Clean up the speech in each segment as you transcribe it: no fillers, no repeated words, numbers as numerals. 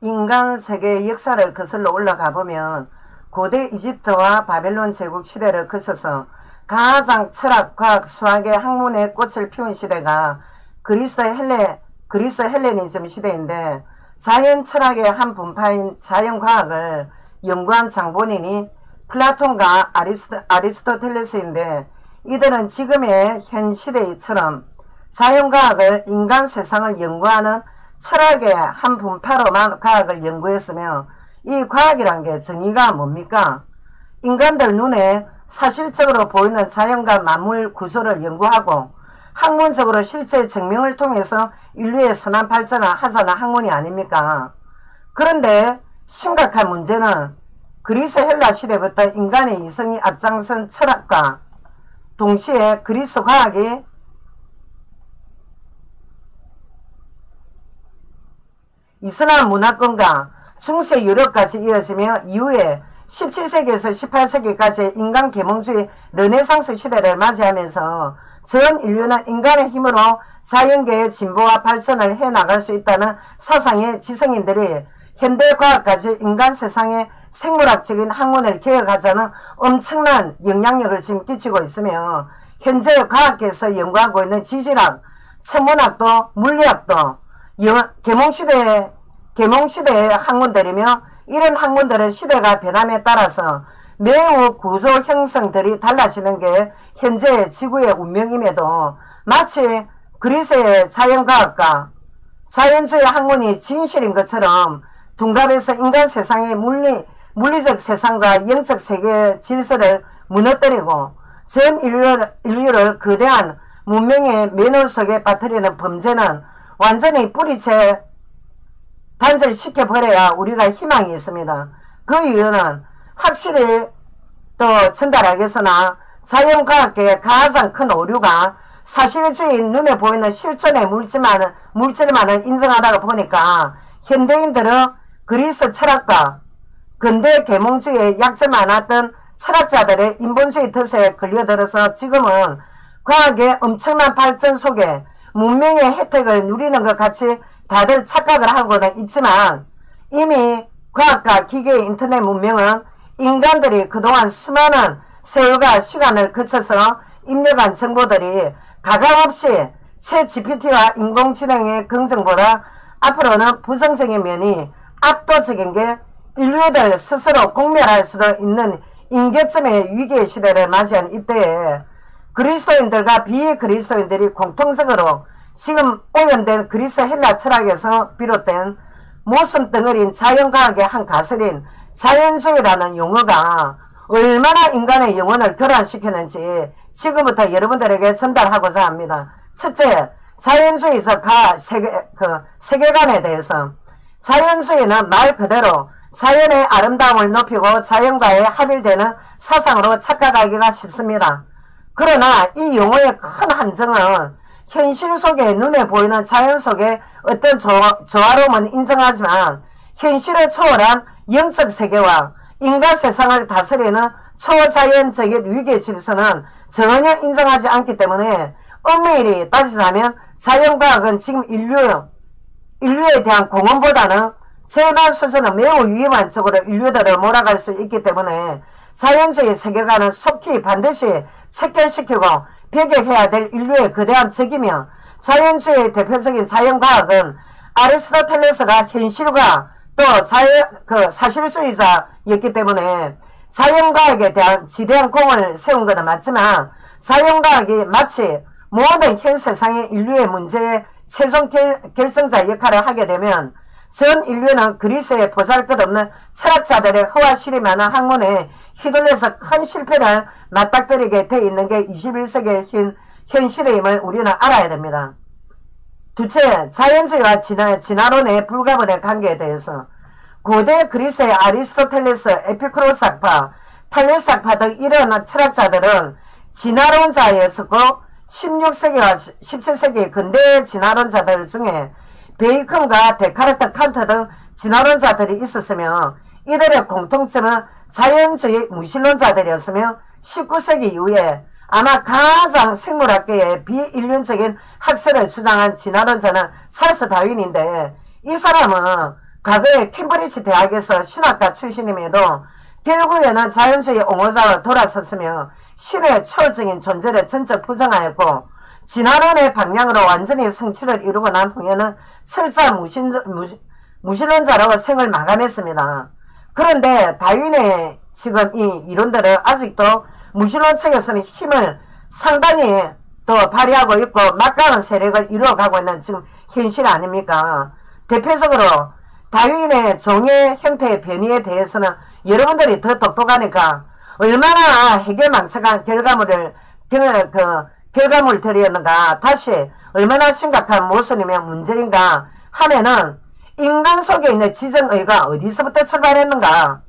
인간 세계의 역사를 거슬러 올라가 보면 고대 이집트와 바벨론 제국 시대를 거쳐서 가장 철학, 과학, 수학의 학문의 꽃을 피운 시대가 그리스 헬레니즘 시대인데, 자연 철학의 한 분파인 자연과학을 연구한 장본인이 플라톤과 아리스토텔레스인데, 이들은 지금의 현 시대처럼 자연과학을 인간 세상을 연구하는 철학의 한 분파로만 과학을 연구했으며, 이 과학이란 게 정의가 뭡니까? 인간들 눈에 사실적으로 보이는 자연과 만물 구조를 연구하고 학문적으로 실제 증명을 통해서 인류의 선한 발전을 하자는 학문이 아닙니까? 그런데 심각한 문제는 그리스 헬라 시대부터 인간의 이성이 앞장선 철학과 동시에 그리스 과학이 이슬람 문화권과 중세 유럽까지 이어지며 이후에 17세기에서 18세기까지 인간 계몽주의 르네상스 시대를 맞이하면서 전 인류는 인간의 힘으로 자연계의 진보와 발전을 해나갈 수 있다는 사상의 지성인들이 현대과학까지 인간 세상의 생물학적인 학문을 개혁하자는 엄청난 영향력을 지금 끼치고 있으며, 현재 과학계에서 연구하고 있는 지질학, 천문학도 물리학도 계몽시대의 학문들이며, 이런 학문들은 시대가 변함에 따라서 매우 구조 형성들이 달라지는 게 현재 지구의 운명임에도, 마치 그리스의 자연과학과 자연주의 학문이 진실인 것처럼 둔갑해서 인간 세상의 물리적 세상과 영적 세계의 질서를 무너뜨리고 전 인류를 거대한 문명의 맨홀 속에 빠뜨리는 범죄는 완전히 뿌리채 단절시켜버려야 우리가 희망이 있습니다. 그 이유는 확실히 또 전달하겠으나 자연과학계의 가장 큰 오류가 사실주의 눈에 보이는 실존의 물질만을 인정하다가 보니까 현대인들은 그리스 철학과 근대 계몽주의에 약점 많았던 철학자들의 인본주의 덫에 걸려들어서 지금은 과학의 엄청난 발전 속에 문명의 혜택을 누리는 것 같이 다들 착각을 하고는 있지만, 이미 과학과 기계 인터넷 문명은 인간들이 그동안 수많은 세월과 시간을 거쳐서 입력한 정보들이 가감없이 챗GPT와 인공지능의 긍정보다 앞으로는 부정적인 면이 압도적인 게 인류들 스스로 공멸할 수도 있는 임계점의 위기의 시대를 맞이한 이때에 그리스도인들과 비그리스도인들이 공통적으로 지금 오염된 그리스 헬라 철학에서 비롯된 모순 덩어리인 자연과학의 한 가설인 자연주의라는 용어가 얼마나 인간의 영혼을 교란시켰는지 지금부터 여러분들에게 전달하고자 합니다. 첫째, 자연주의적 세계관에 대해서. 자연주의는 말 그대로 자연의 아름다움을 높이고 자연과의 합일되는 사상으로 착각하기가 쉽습니다. 그러나 이 용어의 큰 함정은 현실 속에 눈에 보이는 자연 속에 어떤 조화로움은 인정하지만 현실을 초월한 영적 세계와 인간 세상을 다스리는 초자연적인 위계 질서는 전혀 인정하지 않기 때문에 엄밀히 따지자면 자연과학은 지금 인류에 대한 공헌보다는 절반 수준은 매우 위험한 쪽으로 인류들을 몰아갈 수 있기 때문에 자연주의 세계관은 속히 반드시 척결시키고 배격해야 될 인류의 거대한 적이며, 자연주의의 대표적인 자연과학은 아리스토텔레스가 현실과 또 사실주의자였기 때문에 자연과학에 대한 지대한 공을 세운 것은 맞지만, 자연과학이 마치 모든 현 세상의 인류의 문제의 최종 결정자 역할을 하게 되면 전 인류는 그리스의 보잘것없는 철학자들의 허와실이 많은 학문에 휘둘려서 큰 실패를 맞닥뜨리게 돼 있는 게 21세기의 현실임을 우리는 알아야 됩니다. 둘째, 자연주의와 진화론의 불가분의 관계에 대해서. 고대 그리스의 아리스토텔레스, 에피쿠로스학파, 탈레스학파 등 이런 철학자들은 진화론자였었고 16세기와 17세기 근대 진화론자들 중에 베이컨과 데카르트, 칸트 등 진화론자들이 있었으며, 이들의 공통점은 자연주의 무신론자들이었으며 19세기 이후에 아마 가장 생물학계의 비인륜적인 학설을 주장한 진화론자는 찰스 다윈인데, 이 사람은 과거에 캠브리지 대학에서 신학과 출신임에도 결국에는 자연주의 옹호자로 돌아섰으며 신의 초월적인 존재를 전적 부정하였고 진화론의 방향으로 완전히 성취를 이루고 난 후에는 철저한 무신론자라고 생을 마감했습니다. 그런데 다윈의 지금 이 이론들은 아직도 무신론 측에서는 힘을 상당히 또 발휘하고 있고 막강한 세력을 이루어가고 있는 지금 현실 아닙니까? 대표적으로 다윈의 종의 형태의 변이에 대해서는 여러분들이 더 똑똑하니까 얼마나 해결망측한 결과물들이었는가, 다시 얼마나 심각한 모순이며 문제인가 하면은 인간 속에 있는 지정의가 어디서부터 출발했는가,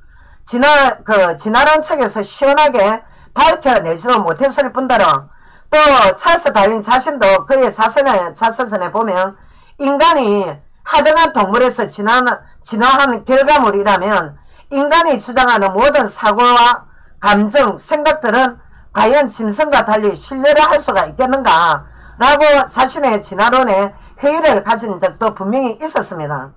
진화론 측에서 시원하게 밝혀내지도 못했을 뿐더러 또 찰스 다윈 자신도 그의 자서전에 보면 인간이 하등한 동물에서 진화한 결과물이라면 인간이 주장하는 모든 사고와 감정, 생각들은 과연 짐승과 달리 신뢰를 할 수가 있겠는가 라고 자신의 진화론에 회의를 가진 적도 분명히 있었습니다.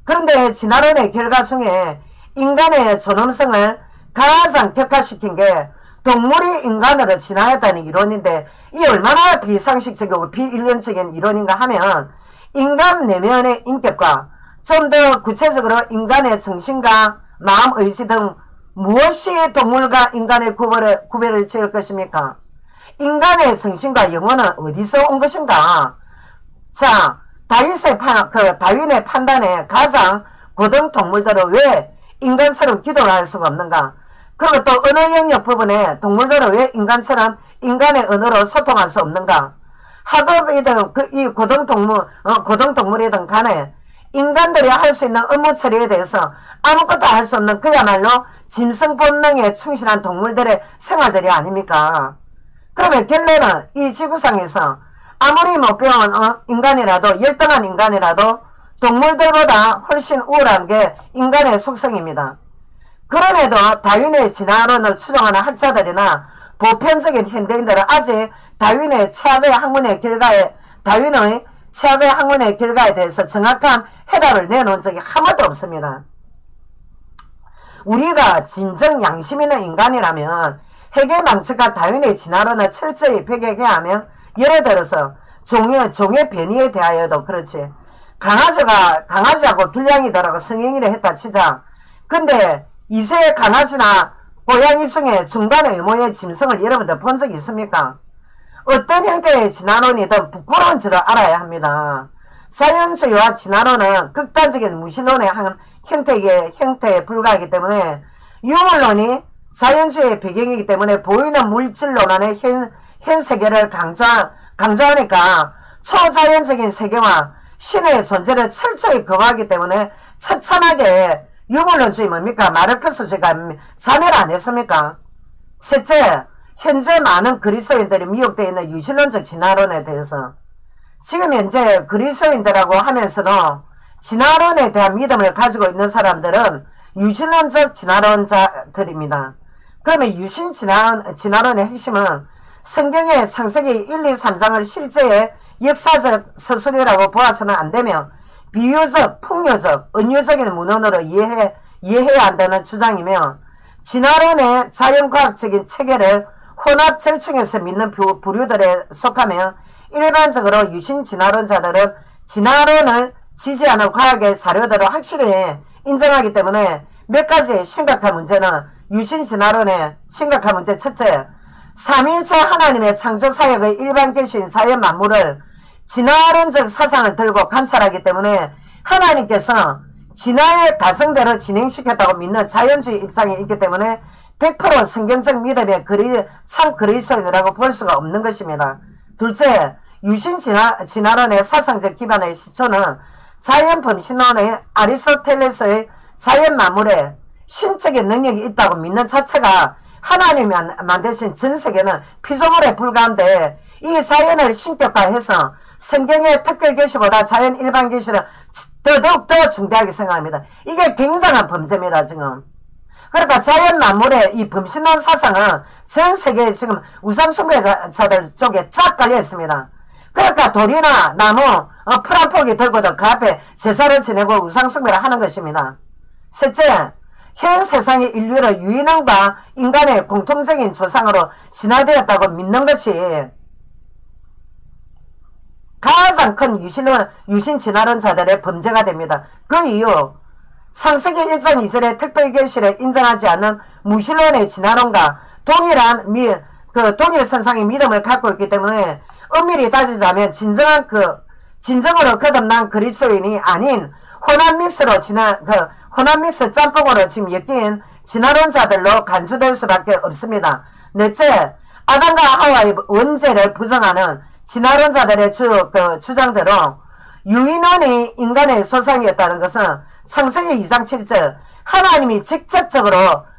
그런데 진화론의 결과 중에 인간의 존엄성을 가장 격화시킨 게 동물이 인간으로 진화했다는 이론인데, 이 얼마나 비상식적이고 비인륜적인 이론인가 하면 인간 내면의 인격과 좀 더 구체적으로 인간의 정신과 마음, 의지 등 무엇이 동물과 인간의 구별을 지을 것입니까? 인간의 정신과 영혼은 어디서 온 것인가? 자, 다윈의 판단에 가장 고등 동물들은 왜 인간처럼 기도를 할 수가 없는가? 그리고 또 언어 영역 부분에 동물들은 왜 인간처럼 인간의 언어로 소통할 수 없는가? 학업이든 이 고등동물이든 간에 인간들이 할 수 있는 업무 처리에 대해서 아무것도 할 수 없는 그야말로 짐승 본능에 충실한 동물들의 생활들이 아닙니까? 그러면 결론은 이 지구상에서 아무리 못 배운 인간이라도, 열등한 인간이라도 동물들보다 훨씬 우월한 게 인간의 속성입니다. 그럼에도 다윈의 진화론을 추종하는 학자들이나 보편적인 현대인들은 아직 다윈의 최악의 학문의 결과에 대해서 정확한 해답을 내놓은 적이 한 번도 없습니다. 우리가 진정 양심 있는 인간이라면 해결망측과 다윈의 진화론을 철저히 배격해야 하면, 예를 들어서 종의 변이에 대하여도 그렇지, 강아지하고 길냥이들하고 성행위를 했다 치자. 근데 이세 강아지나 고양이 중에 중간의 외모의 짐승을 여러분들 본 적이 있습니까? 어떤 형태의 진화론이든 부끄러운 줄을 알아야 합니다. 자연주의와 진화론은 극단적인 무신론의 한 형태에 불과하기 때문에, 유물론이 자연주의의 배경이기 때문에 보이는 물질론안의 현 세계를 강조하니까 초자연적인 세계와 신의 존재를 철저히 거부하기 때문에 처참하게 유물론주의 뭡니까? 마르크스주의가 자멸 안 했습니까? 셋째, 현재 많은 그리스도인들이 미혹되어 있는 유신론적 진화론에 대해서, 지금 현재 그리스도인들하고 하면서도 진화론에 대한 믿음을 가지고 있는 사람들은 유신론적 진화론자들입니다. 그러면 유신 진화론의 핵심은 성경의 창세기 1, 2, 3장을 실제의 역사적 서술이라고 보아서는 안 되며 비유적, 풍요적, 은유적인 문헌으로 이해해야 한다는 주장이며, 진화론의 자연과학적인 체계를 혼합절충해서 믿는 부류들에 속하며, 일반적으로 유신 진화론자들은 진화론을 지지하는 과학의 자료들을 확실히 인정하기 때문에 몇 가지 심각한 문제는, 유신 진화론의 심각한 문제 첫째, 삼위일체 하나님의 창조 사역의 일반 계신 자연 만물을 진화론적 사상을 들고 관찰하기 때문에 하나님께서 진화의 가성대로 진행시켰다고 믿는 자연주의 입장이 있기 때문에 100% 성경적 믿음의 참 그리스도인이라고 볼 수가 없는 것입니다. 둘째, 유신 진화론의 사상적 기반의 시초는 자연범신론의 아리스토텔레스의 자연 만물에 신적인 능력이 있다고 믿는 자체가 하나님이 만드신 전 세계는 피조물에 불과한데, 이 자연을 신격화해서 성경의 특별 계시보다 자연 일반 계시를 더욱더 중대하게 생각합니다. 이게 굉장한 범죄입니다, 지금. 그러니까 자연 만물의 이 범신론 사상은 전 세계에 지금 우상숭배자들 쪽에 쫙 깔려 있습니다. 그러니까 돌이나 나무, 풀 한 포기 들고도 그 앞에 제사를 지내고 우상숭배를 하는 것입니다. 셋째, 현 세상의 인류를 유인원과 인간의 공통적인 조상으로 진화되었다고 믿는 것이 가장 큰 유신 진화론자들의 범죄가 됩니다. 그 이유, 창세기 1장 2절의 특별계시를 인정하지 않는 무신론의 진화론과 동일한 동일 선상의 믿음을 갖고 있기 때문에 엄밀히 따지자면 진정으로 거듭난 그리스도인이 아닌 혼합 믹스 짬뽕으로 지금 엮인 진화론자들로 간주될 수밖에 없습니다. 넷째, 아담과 하와의 원죄를 부정하는 진화론자들의 주장대로 유인원이 인간의 소상이었다는 것은 창세기 2장 7절 하나님이 직접적으로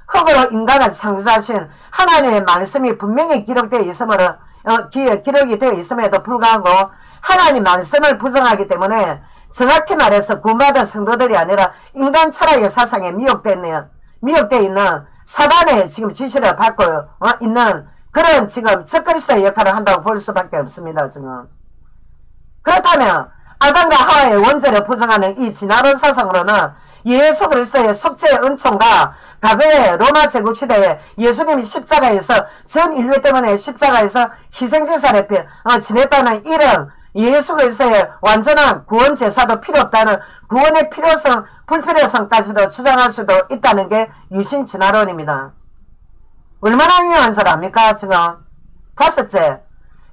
흙으로 인간을 창조하신 하나님의 말씀이 분명히 기록되어 기록이 되어 있음에도 불구하고 하나님 말씀을 부정하기 때문에 정확히 말해서 구원받은 성도들이 아니라 인간 철학의 사상에 미혹되어 있는 사단의 지금 지시를 받고 있는 그런 지금 적그리스도의 역할을 한다고 볼 수밖에 없습니다. 지금 그렇다면 아담과 하와의 원죄를 부정하는 이 진화론 사상으로는 예수 그리스도의 속죄의 은총과 과거의 로마 제국시대에 예수님이 십자가에서 전 인류 때문에 십자가에서 희생제사를 지냈다는 이런 예수 그리스도의 완전한 구원 제사도 필요 없다는 구원의 필요성, 불필요성까지도 주장할 수도 있다는 게 유신 진화론입니다. 얼마나 위험한 줄 압니까 지금? 다섯째,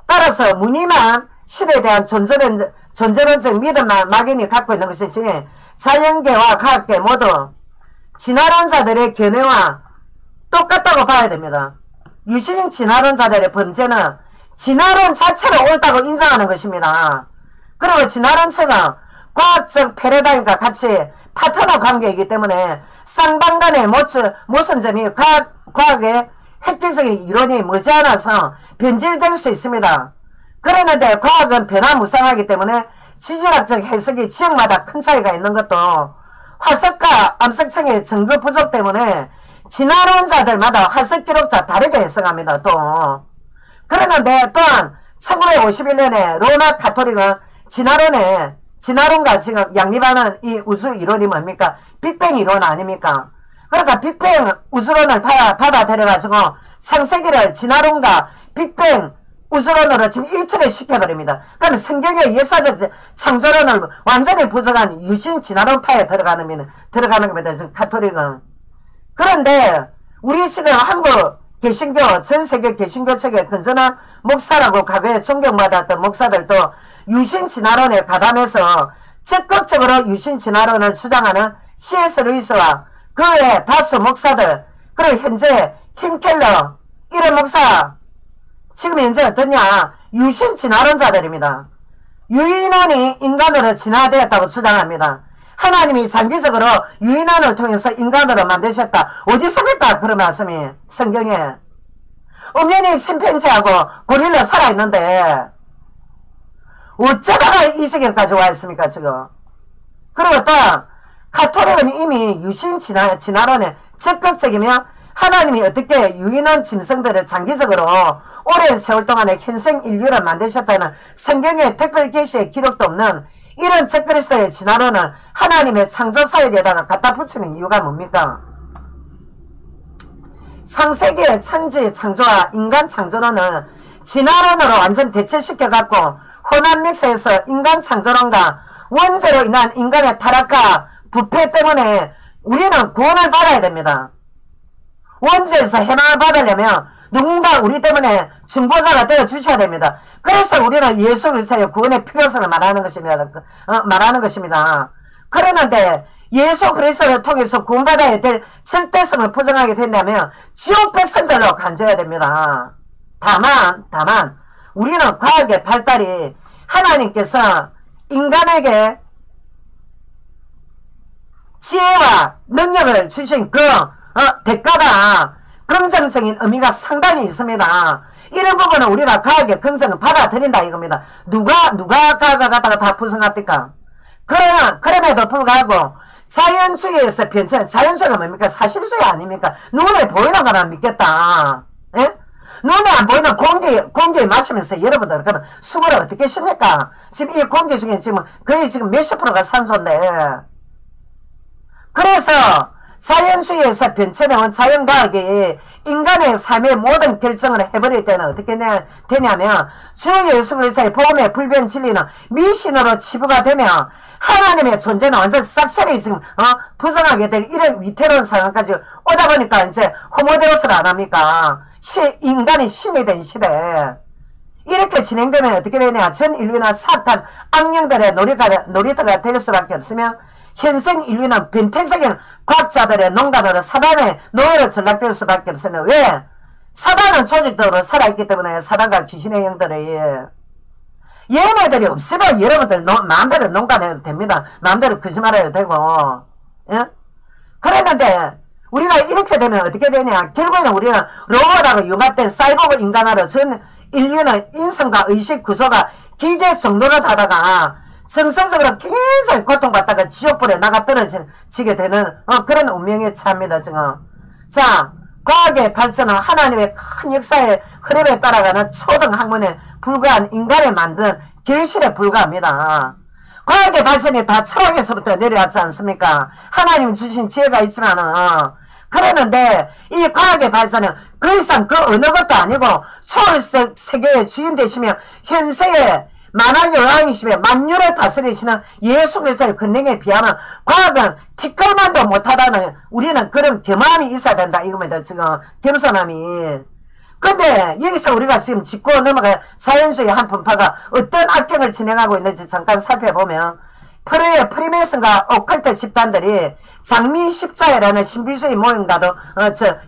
따라서 무늬만 신에 대한 존재론적 믿음만 막연히 갖고 있는 것이지 자연계와 과학계 모두 진화론자들의 견해와 똑같다고 봐야 됩니다. 유신 진화론자들의 범죄는 진화론 자체를 옳다고 인정하는 것입니다. 그리고 진화론 측은 과학적 패러다임과 같이 파트너 관계이기 때문에 쌍방간의 모순점이 과학의 획기적인 이론이 머지않아서 변질될 수 있습니다. 그러는데 과학은 변화무쌍하기 때문에 지질학적 해석이 지역마다 큰 차이가 있는 것도 화석과 암석청의 증거 부족 때문에 진화론자들마다 화석 기록도 다르게 해석합니다. 또 그러는데 또한 1951년에 로마 카톨릭은 진화론과 지금 양립하는 이 우주 이론이 뭡니까? 빅뱅 이론 아닙니까? 그러니까 빅뱅 우주론을 받아들여가지고 창세기를 진화론과 빅뱅 우주론으로 지금 일치를 시켜버립니다. 그러면 성경의 예사적 창조론을 완전히 부정한 유신 진화론파에 들어가는 겁니다. 지금 카톨릭은. 그런데 우리 지금 한국 개신교, 전세계 개신교 측의 건전한 목사라고 과거에 존경받았던 목사들도 유신 진화론에 가담해서 적극적으로 유신 진화론을 주장하는 C.S. 루이스와 그 외 다수 목사들, 그리고 현재 팀 켈러 이런 목사 지금 현재 어떠냐? 유신 진화론자들입니다. 유인원이 인간으로 진화되었다고 주장합니다. 하나님이 장기적으로 유인원을 통해서 인간으로 만드셨다. 어디 있습니까? 그런 말씀이 성경에. 엄연히 침팬지하고 고릴라 살아있는데 어쩌다가 이 지경까지 와 있습니까 지금? 그리고 또 카톨릭은 이미 유신 진화론에 적극적이며 하나님이 어떻게 유인원 짐승들을 장기적으로 오랜 세월 동안에 현생 인류를 만드셨다는 성경의 특별 계시의 기록도 없는 이런 적그리스도의 진화론을 하나님의 창조 사역에다가 갖다 붙이는 이유가 뭡니까? 창세기의 천지 창조와 인간 창조론을 진화론으로 완전 대체시켜갖고 혼합 믹스에서 인간 창조론과 원죄로 인한 인간의 타락과 부패 때문에 우리는 구원을 받아야 됩니다. 원죄에서 해방을 받으려면 누군가 우리 때문에 중보자가 되어 주셔야 됩니다. 그래서 우리는 예수 그리스도의 구원의 필요성을 말하는 것입니다. 그러는데 예수 그리스도를 통해서 구원받아야 될 절대성을 부정하게 된다면 지옥 백성들로 간주해야 됩니다. 다만 우리는 과학의 발달이 하나님께서 인간에게 지혜와 능력을 주신 그 대가가 긍정적인 의미가 상당히 있습니다. 이런 부분은 우리가 과학의 긍정을 받아들인다 이겁니다. 누가 과학을 갖다가 다 부정합니까? 그럼에도 불구하고 자연주의에서 자연주의가 뭡니까? 사실주의 아닙니까? 눈에 보이는 거나 믿겠다. 예? 눈에 안 보이는 공기 마시면서 여러분들 그럼 숨을 어떻게 쉽니까? 지금 이 공기 중에 지금 거의 지금 몇십 프로가 산소인데. 그래서 자연주의에서 변천해온 자연과학이 인간의 삶의 모든 결정을 해버릴 때는 어떻게 되냐면 주 예수 그리스도의 복음의 불변 진리는 미신으로 치부가 되면 하나님의 존재는 완전 싹쓸이 지금 부정하게 될 이런 위태로운 상황까지 오다 보니까 이제 호모데우스를 안 합니까? 인간이 신이 된 시대. 이렇게 진행되면 어떻게 되냐? 전 인류나 사탄 악령들의 놀이터가 될 수밖에 없으면 현생 인류는 변태적인 과학자들의 농간으로 사단의 노예로 전락될 수밖에 없으니 왜? 사단은 조직적으로 살아있기 때문에 사단과 귀신의 영들이 얘네들이 없으면 여러분들 마음대로 농간해도 됩니다. 마음대로 거짓말해도 되고. 예? 그랬는데 우리가 이렇게 되면 어떻게 되냐? 결국에는 우리는 로봇하고 융합된 사이보그 인간으로 전 인류는 인성과 의식 구조가 기대 정도로 하다가 정서적으로 굉장히 고통받다가 지옥불에 나가 떨어지게 되는 그런 운명에 처합니다. 지금. 자, 과학의 발전은 하나님의 큰 역사의 흐름에 따라가는 초등 학문에 불과한 인간이 만든 결실에 불과합니다. 과학의 발전이 다 철학에서부터 내려왔지 않습니까? 하나님 주신 지혜가 있지만은 그러는데 이 과학의 발전은 그 이상 그 어느 것도 아니고 초월적 세계의 주인 되시며 현세의 만왕의 왕이시며 만유를 다스리시는 예수 그리스도의 권능에 비하면 과학은 티끌만도 못하다는 우리는 그런 겸함이 있어야 된다 이겁니다. 지금 겸손함이. 근데 여기서 우리가 지금 짚고 넘어갈 자연주의 한 분파가 어떤 악경을 진행하고 있는지 잠깐 살펴보면 프리메이슨과 오컬트 집단들이 장미 십자회라는 신비주의 모임과도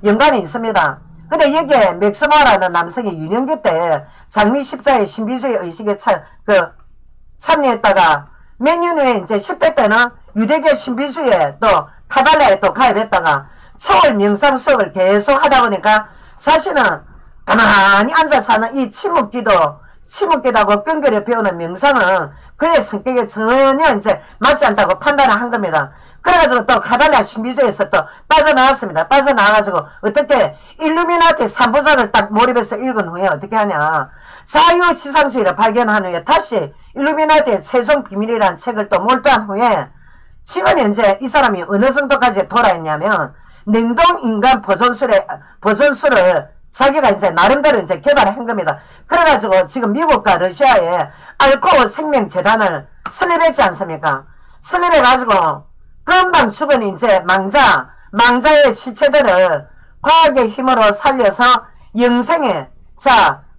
연관이 있습니다. 근데 여기에 맥스모어라는 남성이 유년기 때 장미 십자의 신비주의 의식에 참여했다가 몇 년 후에 이제 10대 때는 유대교 신비주의에 또 카발라에 또 가입했다가 초월 명상 수업을 계속 하다 보니까 사실은 가만히 앉아 사는 이 침묵기도하고 끈기를 배우는 명상은 그의 성격에 전혀 이제 맞지 않다고 판단을 한 겁니다. 그래가지고 또 카발라 신비주의에서 또 빠져나왔습니다. 빠져나와가지고 어떻게 일루미나티 3부작을 딱 몰입해서 읽은 후에 어떻게 하냐. 자유지상주의를 발견한 후에 다시 일루미나티의 최종 비밀이라는 책을 또 몰두한 후에 지금 현재 이 사람이 어느 정도까지 돌아있냐면 냉동인간 보존수를 자기가 이제 나름대로 이제 개발한 겁니다. 그래가지고 지금 미국과 러시아에 알코올 생명재단을 설립했지 않습니까? 설립해가지고 금방 죽은 이제 망자의 시체들을 과학의 힘으로 살려서 영생에,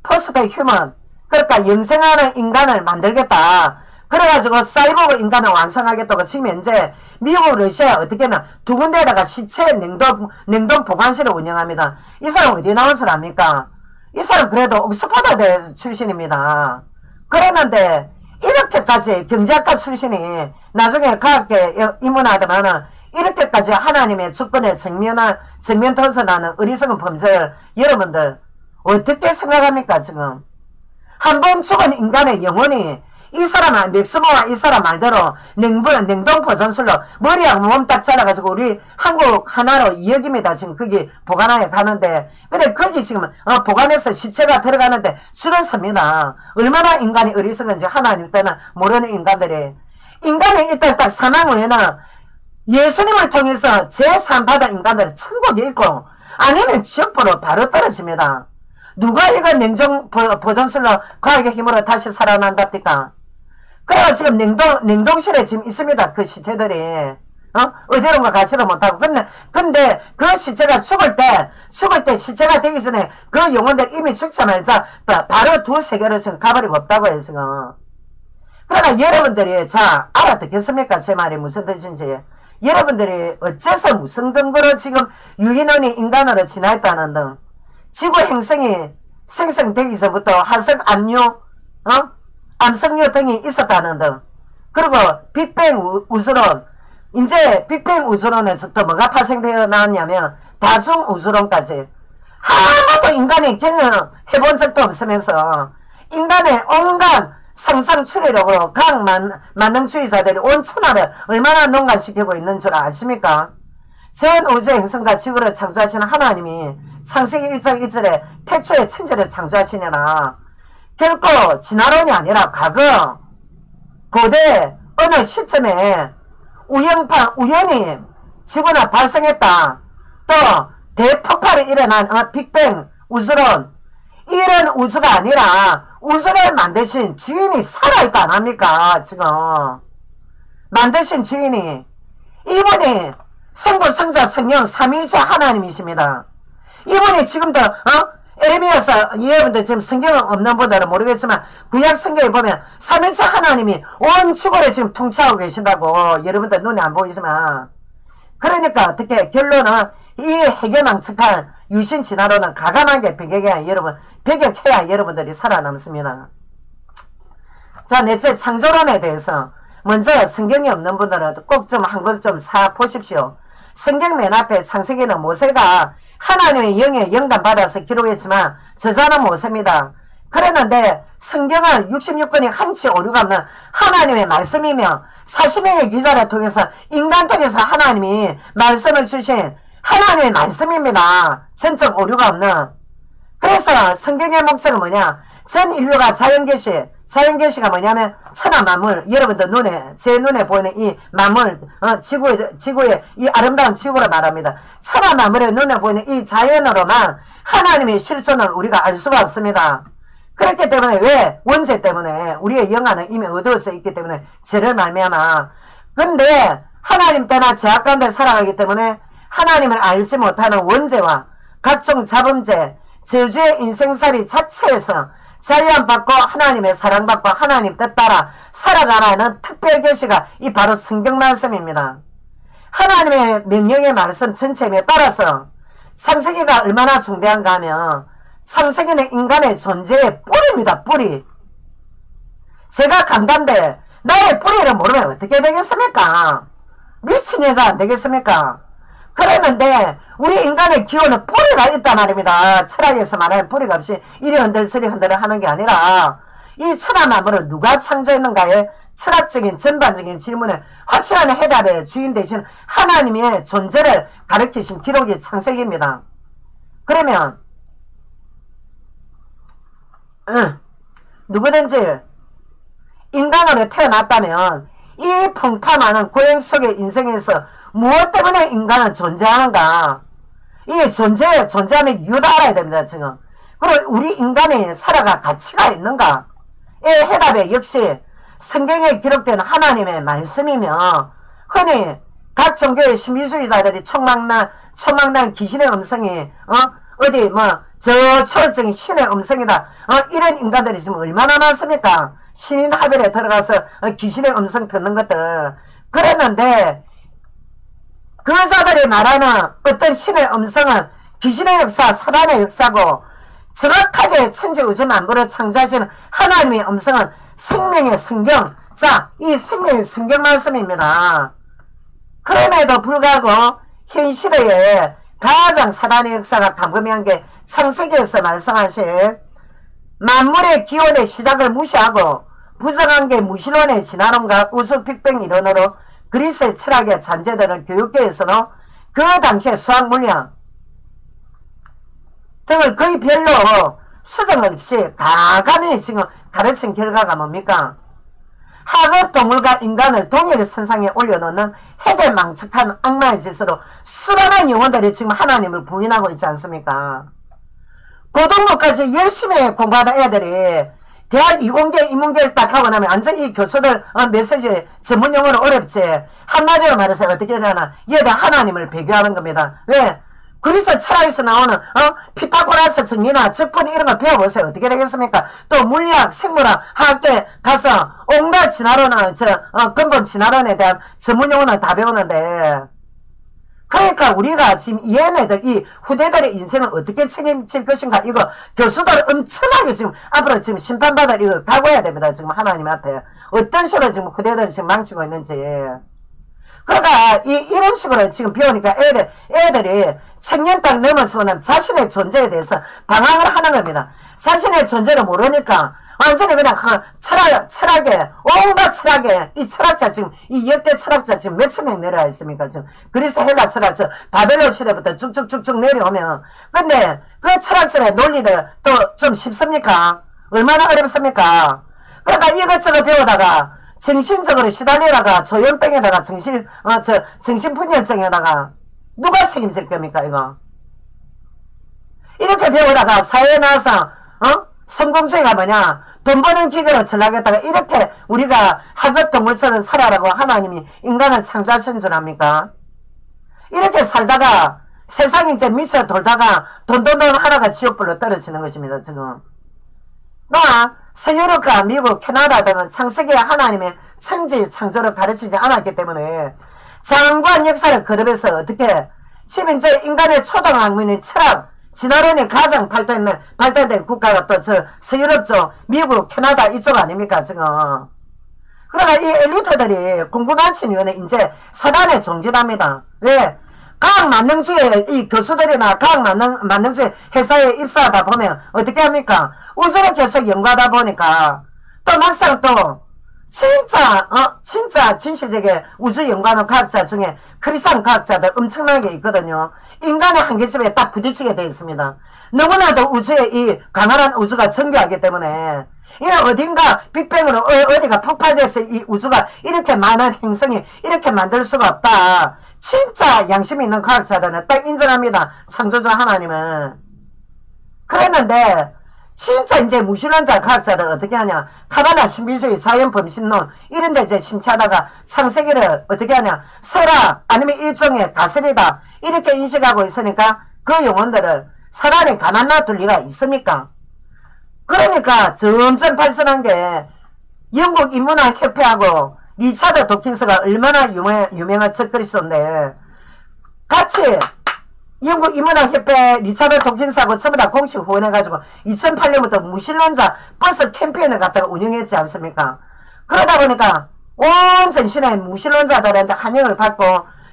포스트 휴먼, 그러니까 영생하는 인간을 만들겠다. 그래가지고 사이보그 인간을 완성하겠다고 지금 현재 미국, 러시아 어떻게나 두 군데에다가 시체 냉동 보관실을 운영합니다. 이 사람 어디 나온 줄 압니까? 이 사람 그래도 옥스퍼드대 출신입니다. 그랬는데 이렇게까지 경제학과 출신이 나중에 과학계 입문하더만은 이렇게까지 하나님의 주권에 정면 터져나는 어리석은 범죄를 여러분들 어떻게 생각합니까 지금? 한 번 죽은 인간의 영혼이 이 사람은 맥스모와 이 사람 말대로 냉동 보존술로 머리하고 몸 딱 잘라가지고 우리 한국 하나로 2억입니다. 지금 거기 보관하에 가는데. 근데 거기 지금 보관해서 시체가 들어가는데 줄을 섭니다. 얼마나 인간이 어리석은지 하나님 때는 모르는 인간들이. 인간이 일단 딱 사망 후에는 예수님을 통해서 제3받은 인간들은 천국에 있고 아니면 지옥으로 바로 떨어집니다. 누가 이거 냉동 보존술로 과학의 힘으로 다시 살아난답니까? 그래가 지금 냉동실에 지금 있습니다. 그 시체들이. 어디론가 가지도 못하고. 근데 그 시체가 죽을 때 시체가 되기 전에 그 영혼들 이미 죽자마자 바로 두 세계로 지금 가버리고 없다고요, 지금. 그러니까 여러분들이, 알아듣겠습니까? 제 말이 무슨 뜻인지. 여러분들이 어째서 무슨 근거로 지금 유인원이 인간으로 진화했다는 등, 지구 행성이 생성되기 전부터 화석 압류, 암석류 등이 있었다는 등, 그리고 빅뱅 우주론, 이제 빅뱅 우주론에서 또 뭐가 파생되어 나왔냐면 다중 우주론까지 하나도 인간이 경험해본 적도 없으면서 인간의 온갖 상상 추리력으로 각 만능주의자들이 온 천하를 얼마나 농간시키고 있는 줄 아십니까? 전 우주의 행성과 지구를 창조하시는 하나님이 창세기 1장 1절에 태초에 천지를 창조하시느라 결코 진화론이 아니라 과거 고대 어느 시점에 우연히 지구가 발생했다. 또 대폭발이 일어난 빅뱅 우주론, 이런 우주가 아니라 우주를 만드신 주인이 살아있다 안 합니까? 지금 만드신 주인이, 이분이 성부 성자 성령 삼위일체 하나님이십니다. 이분이 지금도 에레미야서 여러분들 지금 성경은 없는 분들은 모르겠지만 구약 성경에 보면 삼위일체 하나님이 온 지구를 지금 통치하고 계신다고 여러분들 눈에 안 보이지만, 그러니까 어떻게 결론은 이 해괴망측한 유신 진화론은 가감하게 배격해야 여러분들이 살아남습니다. 자, 넷째 창조론에 대해서 먼저 성경이 없는 분들은 꼭 좀 한 번 좀 사보십시오. 성경 맨 앞에 창세기는 모세가 하나님의 영에 영감받아서 기록했지만 저자는 모세입니다. 그랬는데 성경은 66권이 한치 오류가 없는 하나님의 말씀이며 40명의 기자를 통해서 인간 통해서 하나님이 말씀을 주신 하나님의 말씀입니다. 전적 오류가 없는. 그래서 성경의 목적은 뭐냐? 전 인류가 자연계시가 뭐냐면 천하 만물, 여러분들 제 눈에 보이는 이 만물, 지구의 이 아름다운 지구를 말합니다. 천하 만물의 눈에 보이는 이 자연으로만 하나님의 실존을 우리가 알 수가 없습니다. 그렇기 때문에 왜? 원죄 때문에 우리의 영안은 이미 어두워져 있기 때문에 죄를 말미암아. 근데 하나님 때나 죄악 가운데 살아가기 때문에 하나님을 알지 못하는 원죄와 각종 자범죄, 저주의 인생살이 자체에서 자유함받고 하나님의 사랑받고 하나님 뜻 따라 살아가라는 특별 계시가 이 바로 성경 말씀입니다. 하나님의 명령의 말씀 전체에 따라서 창세기가 얼마나 중대한가 하면 창세기는 인간의 존재의 뿌리입니다. 뿌리. 제가 강단데 나의 뿌리를 모르면 어떻게 되겠습니까? 미친 여자 안 되겠습니까? 그랬는데 우리 인간의 기호는 뿌리가 있단 말입니다. 철학에서 말하는 뿌리가 없이 이리 흔들 저리 흔들 하는 게 아니라 이 천하 만물을 누가 창조했는가에 철학적인 전반적인 질문에 확실한 해답의 주인 되신 하나님의 존재를 가르치신 기록이 창세기입니다. 그러면 누구든지 인간으로 태어났다면 이 풍파많은 고행 속의 인생에서 무엇 때문에 인간은 존재하는가? 이게 존재하는 이유도 알아야 됩니다, 지금. 그리고 우리 인간이 살아갈 가치가 있는가? 이 해답에 역시 성경에 기록된 하나님의 말씀이며, 흔히 각 종교의 신비주의자들이 촉망난 귀신의 음성이, 저 초월적인 신의 음성이다. 이런 인간들이 지금 얼마나 많습니까? 신인 하별에 들어가서 귀신의 음성 듣는 것들. 그랬는데, 그 자들이 말하는 어떤 신의 음성은 귀신의 역사, 사단의 역사고, 정확하게 천지 우주 만물을 창조하시는 하나님의 음성은 생명의 성경. 자, 이 생명의 성경 말씀입니다. 그럼에도 불구하고 현 시대에 가장 사단의 역사가 감금한 게 창세기에서 말씀하신 만물의 기원의 시작을 무시하고 부정한 게 무신론의 진화론과 우주 빅뱅 이론으로 그리스의 철학에 잔재되는 교육계에서는 그 당시의 수학 물리학 등을 거의 별로 수정 없이 가감히 지금 가르친 결과가 뭡니까? 학업 동물과 인간을 동일의 선상에 올려놓는 해괴망측한 악마의 짓으로 수많은 영혼들이 지금 하나님을 부인하고 있지 않습니까? 고등부까지 열심히 공부하던 애들이 대학 이공계 인문계를 딱 하고 나면 완전 이 교수들 메시지 전문 용어는 어렵지. 한마디로 말해서 어떻게 되나 얘들 하나님을 배교하는 겁니다. 왜? 그리스 철학에서 나오는 피타고라스 정리나 적분 이런 거 배워보세요. 어떻게 되겠습니까? 또 물리학, 생물학, 화학계 가서 온갖 진화론은 근본 진화론에 대한 전문 용어는 다 배우는데, 그러니까 우리가 지금 얘네들 이 후대들의 인생을 어떻게 책임질 것인가, 이거 교수들 엄청나게 지금 앞으로 지금 심판받을 이거 각오해야 됩니다. 지금 하나님 앞에 어떤 식으로 지금 후대들이 지금 망치고 있는지. 그러니까 이런 식으로 지금 배우니까 애들이 청년 딱 넘어서는 자신의 존재에 대해서 방황을 하는 겁니다. 자신의 존재를 모르니까 완전히 그냥 철학에 온갖 철학에 이 철학자 지금 이 역대 철학자 지금 몇천 명 내려와 있습니까? 지금 그리스 헬라 철학 저 바벨론 시대부터 쭉쭉쭉쭉 내려오면 근데 그 철학자의 논리를 또 좀 쉽습니까? 얼마나 어렵습니까? 그러니까 이것저것 배우다가 정신적으로 시달리다가 조현병에다가 정신분열증에다가 누가 책임질 겁니까 이거? 이렇게 배우다가 사회에 나와서 성공주의가 뭐냐? 돈 버는 기계로 전락했다가 이렇게 우리가 하급 동물처럼 살아라고 하나님이 인간을 창조하신 줄 압니까? 이렇게 살다가 세상이 이제 미쳐 돌다가 돈 하나가 지옥불로 떨어지는 것입니다, 지금. 서유럽과 미국, 캐나다 등은 창세기에 하나님의 천지 창조를 가르치지 않았기 때문에 장관 역사를 거듭해서 어떻게 지금 이제 인간의 초등학문인 철학, 진화론이 가장 발달된 국가가 또 서유럽 쪽, 미국, 캐나다 이쪽 아닙니까, 지금. 그러니까 이 엘리트들이 궁금하신 이유는 이제 사단에 종지답니다. 왜? 과학 만능주의 이 교수들이나 과학 만능주의 회사에 입사하다 보면 어떻게 합니까? 우주를 계속 연구하다 보니까 또 막상 또 진짜 진실되게 우주 연구하는 과학자 중에 크리스찬 과학자들 엄청나게 있거든요. 인간의 한계점에 딱 부딪히게 되어 있습니다. 너무나도 우주의 이 광활한 우주가 정교하기 때문에 이런 어딘가 빅뱅으로 어디가 폭발돼서 이 우주가 이렇게 많은 행성이 이렇게 만들 수가 없다. 진짜 양심 있는 과학자들은 딱 인정합니다. 창조주 하나님을. 그랬는데 진짜 이제 무신론자 과학자들 어떻게 하냐? 카발라 신비주의 자연범신론 이런 데 이제 심취하다가 창세기를 어떻게 하냐? 설화 아니면 일종의 가설이다 이렇게 인식하고 있으니까 그 영혼들을 사단에 가만 놔둘 리가 있습니까? 그러니까 점점 발전한 게 영국 인문학 협회하고 리차드 도킨스가 얼마나 유명한 적그리스도인데 같이 영국 인문학협회 리차드 도킨스하고 전부 다 공식 후원해가지고 2008년부터 무신론자 버스 캠페인을 갖다가 운영했지 않습니까? 그러다 보니까 온 전신의 무신론자들한테 환영을 받고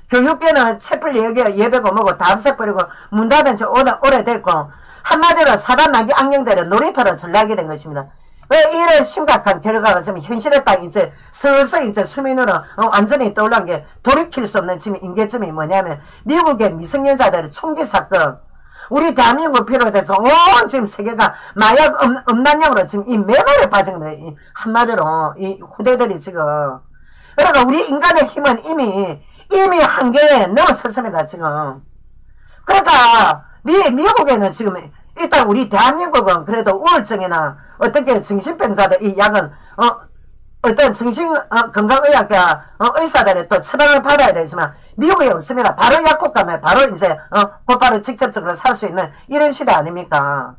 교육계는 채플 예배고 뭐고 다 없애버리고 문 닫은 지 오래됐고 한마디로 사단 마귀 악령들의 놀이터로 전락이 된 것입니다. 왜 이런 심각한 결과가 지금 현실에 딱 이제 서서히 이제 수면으로 완전히 떠올란 게 돌이킬 수 없는 지금 인계점이 뭐냐면 미국의 미성년자들의 총기 사건 우리 대한민국 비롯해서 온 지금 세계가 마약 음란령으로 지금 이 매너에 빠진 겁니다. 한마디로 이 후대들이 지금 그러니까 우리 인간의 힘은 이미 한계에 넘어섰습니다 지금. 그러니까 미국에는 지금 일단 우리 대한민국은 그래도 우울증이나 어떻게 정신병자들 이 약은 어떤 정신 건강의학과 의사들의 또 처방을 받아야 되지만 미국에 없습니다. 바로 약국 가면 바로 이제 곧바로 직접적으로 살 수 있는 이런 시대 아닙니까?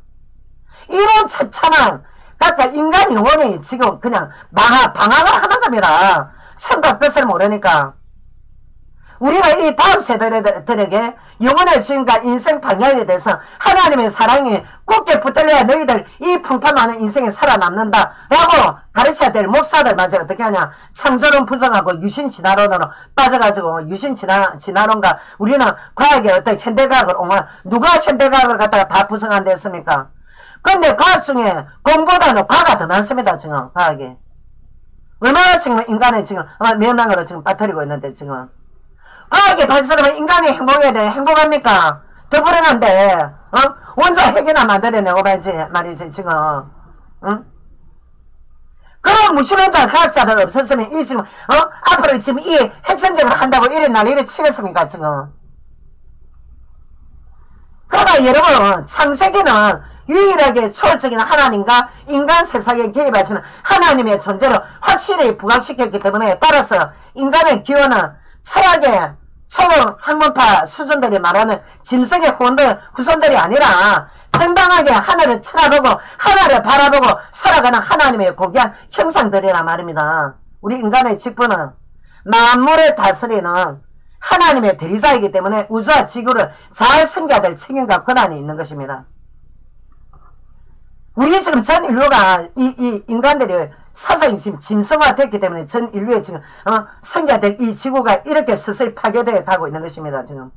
이런 처참한 각각 인간 영혼이 지금 그냥 방황을 하는 겁니다. 생각 뜻을 모르니까. 우리가 이 다음 세대들에게 영혼의 주인과 인생 방향에 대해서 하나님의 사랑이 굳게 붙들려야 너희들 이 풍파많은 인생에 살아남는다 라고 가르쳐야 될 목사들마저 어떻게 하냐? 창조론 부정하고 유신진화론으로 빠져가지고 유신진화론과 우리는 과학의 어떤 현대과학을 누가 현대과학을 갖다가 다 부정한다 했습니까? 근데 과학 중에 공보다는 과가 더 많습니다 지금 과학이. 얼마나 지금 인간의 지금 멸망으로 지금 빠뜨리고 있는데 지금. 과학이 발전하면 인간이 행복합니까? 더 불행한데, 원자 핵이나 만들어내고 말이지, 지금, 그런 무신론자 과학자들 없었으면, 지금, 앞으로 지금 이 핵전쟁을 한다고 이래 난리를 치겠습니까, 지금? 그러니까 여러분, 창세기는 유일하게 초월적인 하나님과 인간 세상에 개입하시는 하나님의 존재로 확실히 부각시켰기 때문에, 따라서 인간의 기원은 철학의 초등 학문파 수준들이 말하는 짐승의 후손들이 아니라 정당하게 하늘을 쳐다보고 하늘을 바라보고 살아가는 하나님의 고귀한 형상들이란 말입니다. 우리 인간의 직분은 만물을 다스리는 하나님의 대리자이기 때문에 우주와 지구를 잘 섬겨야 될 책임과 권한이 있는 것입니다. 우리 지금 전 인류가 이 인간들이 사상이 지금 짐승화 됐기 때문에 전 인류의 지금 섬겨야 될 이 지구가 이렇게 서서히 파괴되어 가고 있는 것입니다. 지금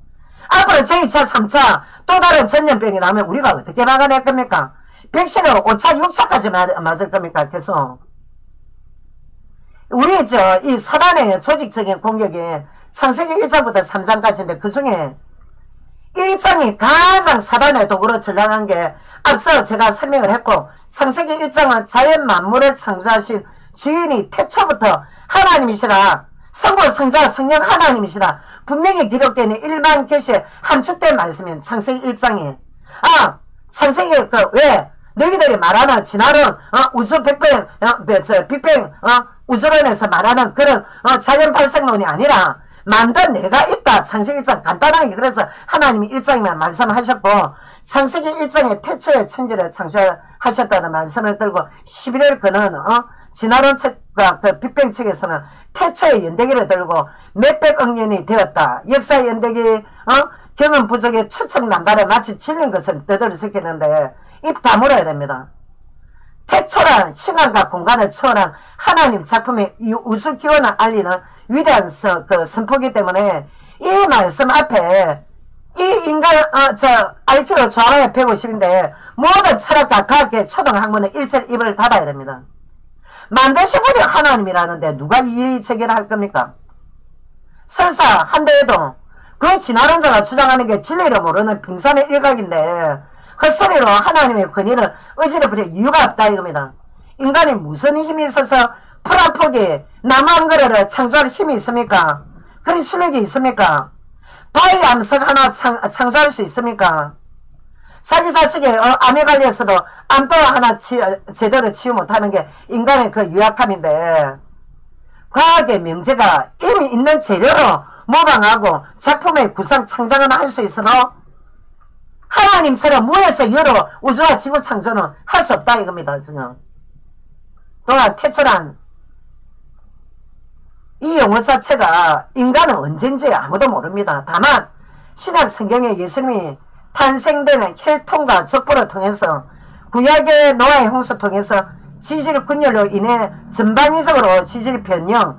앞으로 제2차 3차 또 다른 전염병이 나면 우리가 어떻게 막아낼 겁니까? 백신을 5차, 6차까지 맞을 겁니까? 계속. 우리 이 사단의 조직적인 공격이 창세기 1장부터 3장까지인데 그 중에 1장이 가장 사단의 도구로 전락한 게 앞서 제가 설명을 했고, 창세기 1장은 자연 만물을 창조하신 주인이 태초부터 하나님이시라, 성부, 성자, 성령 하나님이시라 분명히 기록되는 일반 계시에 함축된 말씀인 창세기 1장이, 창세기 왜 너희들이 말하는 지나는 우주 빅뱅, 빅뱅 우주론에서 말하는 그런 자연 발생론이 아니라 만든 내가 있다. 창세기 1장 간단하게 그래서 하나님이 1장에만 말씀하셨고, 창세기 1장에 태초의 천지를 창조하셨다는 말씀을 들고 11월 그는 진화론 책과 그 빅뱅 책에서는 태초의 연대기를 들고 몇백억 년이 되었다. 역사의 연대기 경험 부족의 추측 남발에 마치 질린 것을 떠들썩했는데 입 다물어야 됩니다. 태초란 시간과 공간을 초월한 하나님 작품의 이 우주 기원을 알리는 위대한 선포기 때문에 이 말씀 앞에 이 인간 IQ 좋아라에 150인데 모든 철학과 과학계 초등학문의 일절 입을 닫아야 됩니다. 만드신 분이 하나님이라는데 누가 이의제기를 할 겁니까? 설사 한데에도 그 진화론자가 주장하는 게 진리를 모르는 빙산의 일각인데 헛소리로 하나님의 권위를 의지를 부릴 이유가 없다 이겁니다. 인간이 무슨 힘이 있어서 풀 한 포기 나무 한 그루를 창조할 힘이 있습니까? 그런 실력이 있습니까? 바위 암석 하나 창조할 수 있습니까? 자기 자식의 암에 관리해서도 암도 하나 제대로 치유 못하는 게 인간의 그 유약함인데, 과학의 명제가 이미 있는 재료로 모방하고 작품의 구상 창작은 할 수 있어도 하나님처럼 무에서 여로 우주와 지구 창조는 할 수 없다 이겁니다. 지금. 또한 태초란 이 용어 자체가 인간은 언젠지 아무도 모릅니다. 다만 신약 성경에 예수님이 탄생되는 혈통과 족보를 통해서 구약의 노아의 홍수 통해서 지질 분열로 인해 전방위적으로 지질 변형,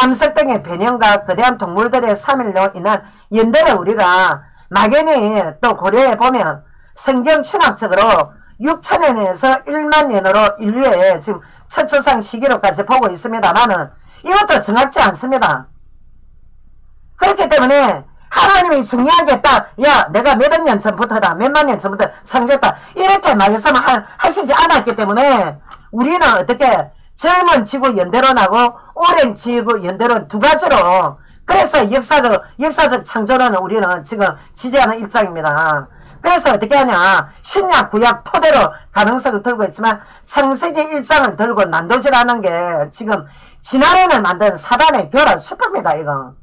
암석 등의 변형과 거대한 동물들의 사멸로 인한 연대를 우리가 막연히 또 고려해 보면 성경 신학적으로 6천년에서 1만 년으로 인류의 지금 첫 조상 시기로까지 보고 있습니다만은 이것도 정확지 않습니다. 그렇기 때문에 하나님이 중요하게 딱, 야, 내가 몇억 년 전부터다, 몇만 년 전부터 창조했다, 이렇게 말씀 하시지 않았기 때문에 우리는 어떻게 젊은 지구 연대로 나고 오랜 지구 연대로 두 가지로, 그래서 역사적 창조론은 우리는 지금 지지하는 입장입니다. 그래서 어떻게 하냐, 신약 구약 토대로 가능성을 들고 있지만 창세기 1장을 들고 난도질하는 게 지금 진화론을 만든 사단의 교란 수법입니다. 이거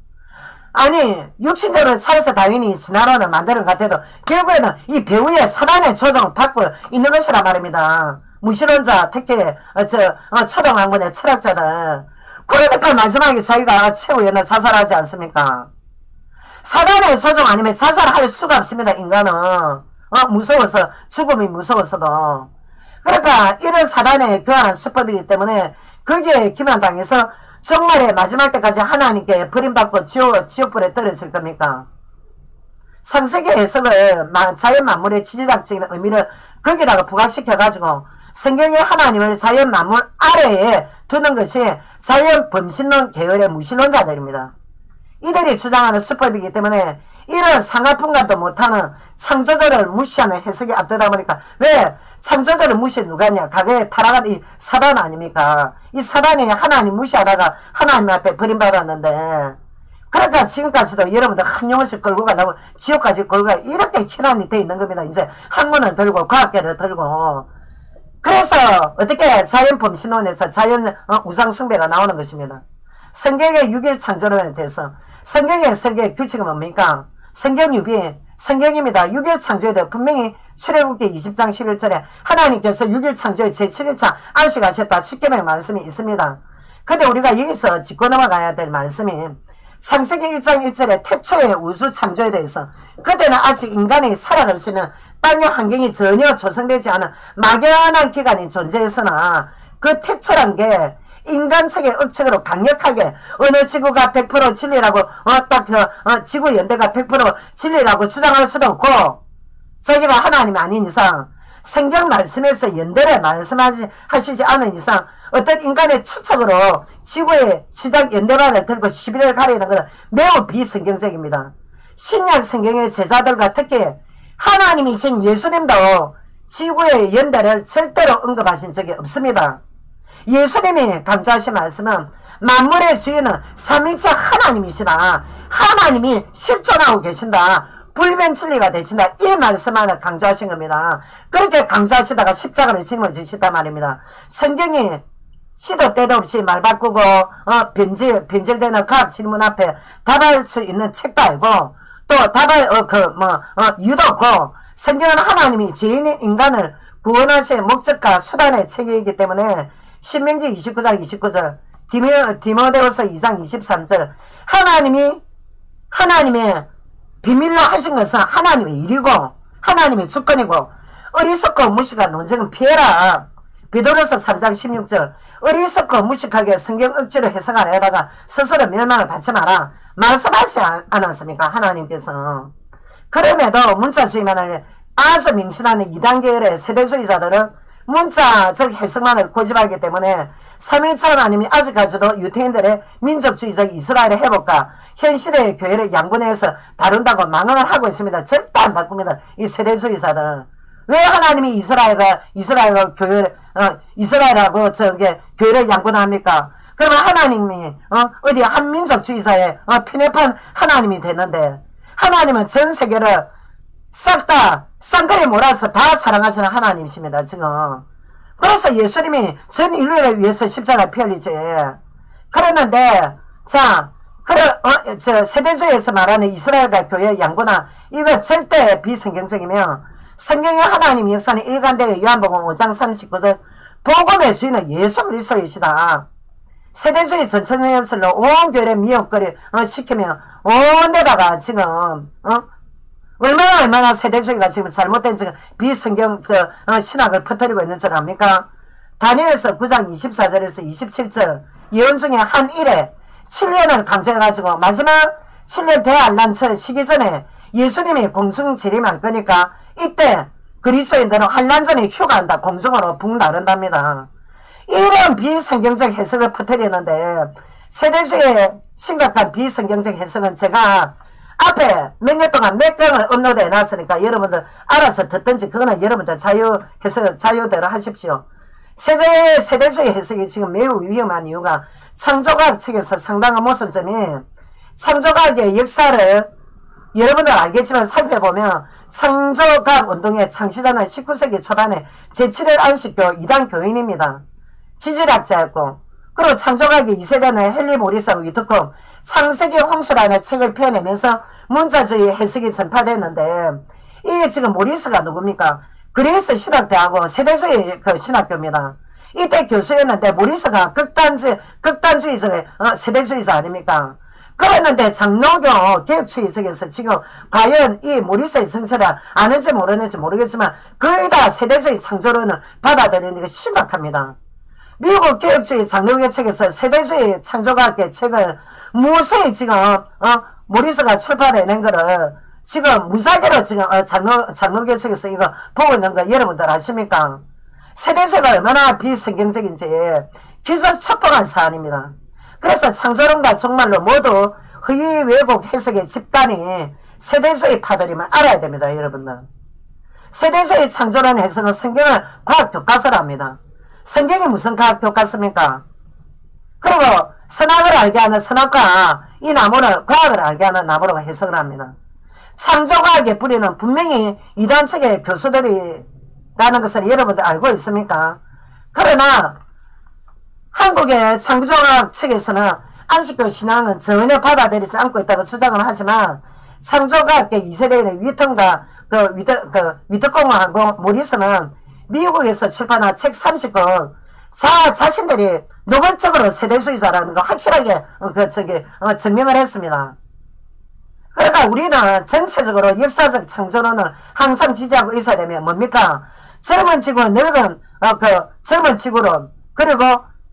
아니 육신적으로 차려서 당연히 진화론을 만드는 것 같아도 결국에는 이 배우의 사단의 조정을 받고 있는 것이란 말입니다. 무신론자 특히 초등학문의 철학자들, 그러니까 마지막에 자기가 최후에는 자살하지 않습니까? 사단의 조정 아니면 자살할 수가 없습니다. 인간은 무서워서, 죽음이 무서워서도. 그러니까 이런 사단의 교환한 수법이기 때문에 거기에 기만당해서 정말의 마지막 때까지 하나님께 버림받고 지옥불에 떨어질 겁니까? 창세기 해석을 자연 만물의 지질학적인 의미를 거기다가 부각시켜가지고 성경의 하나님을 자연 만물 아래에 두는 것이 자연 범신론 계열의 무신론자들입니다. 이들이 주장하는 수법이기 때문에 이런 상하품감도 못하는 창조주를 무시하는 해석이 앞서다 보니까, 왜 창조주를 무시해 누가 했냐? 과거에 타락한 이 사단 아닙니까? 이 사단이 하나님 무시하다가 하나님 앞에 버림받았는데, 그러니까 지금까지도 여러분들 한영혼씩 끌고 가려고 지옥까지 끌고 가, 이렇게 희난이 돼 있는 겁니다. 이제 학문을 들고 과학계를 들고. 그래서 어떻게 자연 범신론에서 자연 우상숭배가 나오는 것입니다. 성경의 6일 창조론에 대해서 성경의 설계 규칙은 뭡니까? 성경유비, 성경입니다. 6일 창조에 대해 분명히 출애굽기 20장 11절에 하나님께서 6일 창조에 제7일차 안식하셨다. 10계명의 말씀이 있습니다. 근데 우리가 여기서 짚고 넘어가야 될 말씀이 창세기 1장 1절에 태초의 우주 창조에 대해서, 그때는 아직 인간이 살아갈 수 있는 땅의 환경이 전혀 조성되지 않은 막연한 기간이 존재했으나 그 태초란 게 인간 측의 억측으로 강력하게 어느 지구가 100% 진리라고 지구 연대가 100% 진리라고 주장할 수도 없고, 자기가 하나님이 아닌 이상 성경 말씀에서 연대를 말씀하시지 않은 이상 어떤 인간의 추측으로 지구의 시작 연대만을 들고 11을 가리는 것은 매우 비성경적입니다. 신약 성경의 제자들과 특히 하나님이신 예수님도 지구의 연대를 절대로 언급하신 적이 없습니다. 예수님이 강조하신 말씀은 만물의 주인은 삼위일체 하나님이시다. 하나님이 실존하고 계신다. 불변진리가 되신다. 이 말씀만을 강조하신 겁니다. 그렇게 강조하시다가 십자가를 짊어지시단 말입니다. 성경이 시도 때도 없이 말 바꾸고 변질되는 과학 질문 앞에 답할 수 있는 책도 아니고 또 답할 이유도 없고 성경은 하나님이 죄인인 인간을 구원하실 목적과 수단의 책이기 때문에 신명기 29장 29절 디모데후서 2장 23절 하나님의 비밀로 하신 것은 하나님의 일이고 하나님의 주권이고 어리석고 무식한 논쟁은 피해라. 베드로서 3장 16절 어리석고 무식하게 성경 억지로 해석하려다가 스스로 멸망을 받지 마라. 말씀하지 않았습니까? 하나님께서. 그럼에도 문자주의만을 아주 명신하는 2단계의 세대주의자들은 문자적 해석만을 고집하기 때문에 3일차 하나님이 아직까지도 유태인들의 민족주의적 이스라엘의 회복과 현실의 교회를 양분해서 다룬다고 망언을 하고 있습니다. 절대 안 바꿉니다. 이 세대주의자들은. 왜 하나님이 이스라엘과 교회를 이스라엘하고 교회를 양분합니까? 그러면 하나님이 어디 한민족주의자의 편협한 하나님이 되는데 하나님은 전 세계를 싹 다 쌍끌이 몰아서 다 사랑하시는 하나님이십니다. 지금. 그래서 예수님이 전 인류를 위해서 십자가 펴리지. 그랬는데 세대주의에서 말하는 이스라엘과 교회의 양분화 이거 절대 비성경적이며 성경의 하나님 역사는 일관되게 요한복음 5장 39절 복음의 주인은 예수 그리스도이시다. 세대주의 전천연설로 온 교회를 미혹거리 시키며 온 데다가 지금 얼마나 세대주의가 지금 잘못된 지금 비성경 신학을 퍼뜨리고 있는 줄 압니까? 다니엘서 9장 24절에서 27절 예언 중에 한 일에 7년을 강조해가지고 마지막 7년 대환란철 시기 전에 예수님이 공중 재림할 거니까 이때 그리스도인들은 환란 전에 휴가한다. 공중으로 북 나른답니다. 이런 비성경적 해석을 퍼뜨리는데 세대주의의 심각한 비성경적 해석은 제가 앞에 몇 년 동안 몇 강을 업로드 해놨으니까 여러분들 알아서 듣든지 그거는 여러분들 자유대로 하십시오. 세대주의 해석이 지금 매우 위험한 이유가 창조과학 측에서 상당한 모순점이 창조과학의 역사를 여러분들 알겠지만 살펴보면 창조과학 운동의 창시자는 19세기 초반에 제7일 안식교 2단 교인입니다. 지질학자였고 그리고 창조과학의 2세대는 헨리 모리스하고 위트콤 창세기 홍수라는 책을 펴내면서 문자주의 해석이 전파됐는데 이게 지금 모리스가 누굽니까? 그리스 신학대하고 세대주의 신학교입니다. 이때 교수였는데 모리스가 극단주의적 세대주의자 아닙니까? 그랬는데 장로교 개혁주의적에서 지금 과연 이 모리스의 정체를 아는지 모르는지 모르겠지만 거의 다 세대주의 창조론을 받아들이는 게 심각합니다. 미국 개혁주의 장로교 책에서 세대주의 창조과학의 책을 무수히 지금 모리스가 출판해낸 거를 지금 무사기로 지금 장로교 책에서 이거 보고 있는 거 여러분들 아십니까? 세대주의가 얼마나 비성경적인지 기술첩보한 사안입니다. 그래서 창조론과 종말로 모두 허위 왜곡 해석의 집단이 세대주의 파들임을 알아야 됩니다. 여러분들. 세대주의 창조론 해석은 성경을 과학 교과서랍니다. 성경이 무슨 과학 교과서입니까? 그리고 선악을 알게 하는 선악과 이 나무를 과학을 알게 하는 나무로 해석을 합니다. 창조과학의 뿌리는 분명히 이단 측의 교수들이라는 것을 여러분들 알고 있습니까? 그러나 한국의 창조과학 측에서는 안식교 신앙은 전혀 받아들이지 않고 있다고 주장을 하지만 창조과학의 2세대인 위턴과 위트콩하고 모리스는 미국에서 출판한 책 30권 자신들이 노골적으로 세대주의자라는 거 확실하게 증명을 했습니다. 그러니까 우리는 전체적으로 역사적 창조론을 항상 지지하고 있어야 되면 뭡니까? 젊은 지구 늙은 젊은 지구론 그리고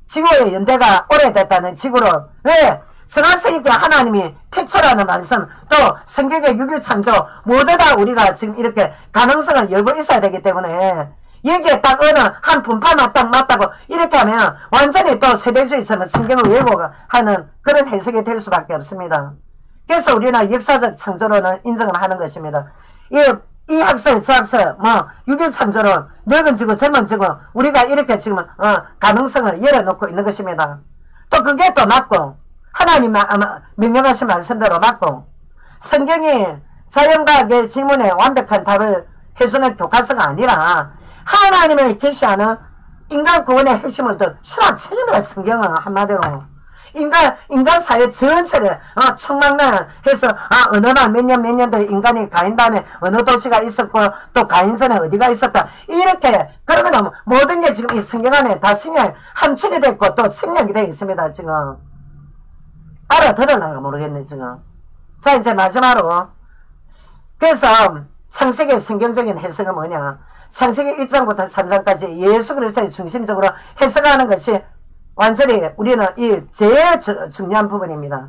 지구의 연대가 오래됐다는 지구론 왜? 성악성이니까 하나님이 태초라는 말씀 또 성경의 6.1 창조 모두 다 우리가 지금 이렇게 가능성을 열고 있어야 되기 때문에 여기에 딱 어느 한 분파만 딱 맞다고 이렇게 하면 완전히 또 세대주의처럼 성경을 왜곡하는 그런 해석이 될 수밖에 없습니다. 그래서 우리는 역사적 창조론을 인정을 하는 것입니다. 이 학설, 저 학설, 6.1 창조론, 늙은 지구, 젊은 지구, 우리가 이렇게 지금, 가능성을 열어놓고 있는 것입니다. 또 그게 또 맞고, 하나님 명령하신 말씀대로 맞고, 성경이 자연과학의 질문에 완벽한 답을 해주는 교과서가 아니라, 하나님을 계시하는 인간 구원의 핵심을 또 실화책입니다. 성경은 한마디로. 인간 사회 전체를, 총망라해서, 어느 날 몇 년도 인간이 가인 다음에 어느 도시가 있었고, 또 가인 전에 어디가 있었다. 이렇게, 그러면 모든 게 지금 이 성경 안에 다 함축이 됐고, 또 생략이 되어 있습니다, 지금. 알아들으려나 모르겠네, 지금. 자, 이제 마지막으로. 그래서, 창세기의 성경적인 해석은 뭐냐. 창세기 1장부터 3장까지 예수 그리스도의 중심적으로 해석하는 것이 완전히 우리는 이 제일 중요한 부분입니다.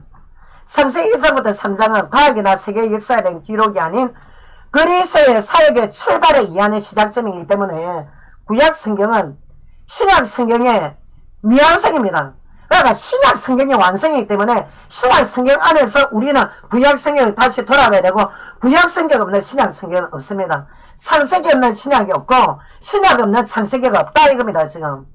창세기 1장부터 3장은 과학이나 세계 역사에 대한 기록이 아닌 그리스도의 사역의 출발을 이해하는 시작점이기 때문에 구약 성경은 신약 성경의 미완성입니다. 그러니까 신약 성경의 완성이기 때문에 신약 성경 안에서 우리는 구약 성경을 다시 돌아가야 되고 구약 성경 없는 신약 성경은 없습니다. 창세기 없는 신약이 없고 신약 없는 창세기가 없다 이겁니다. 지금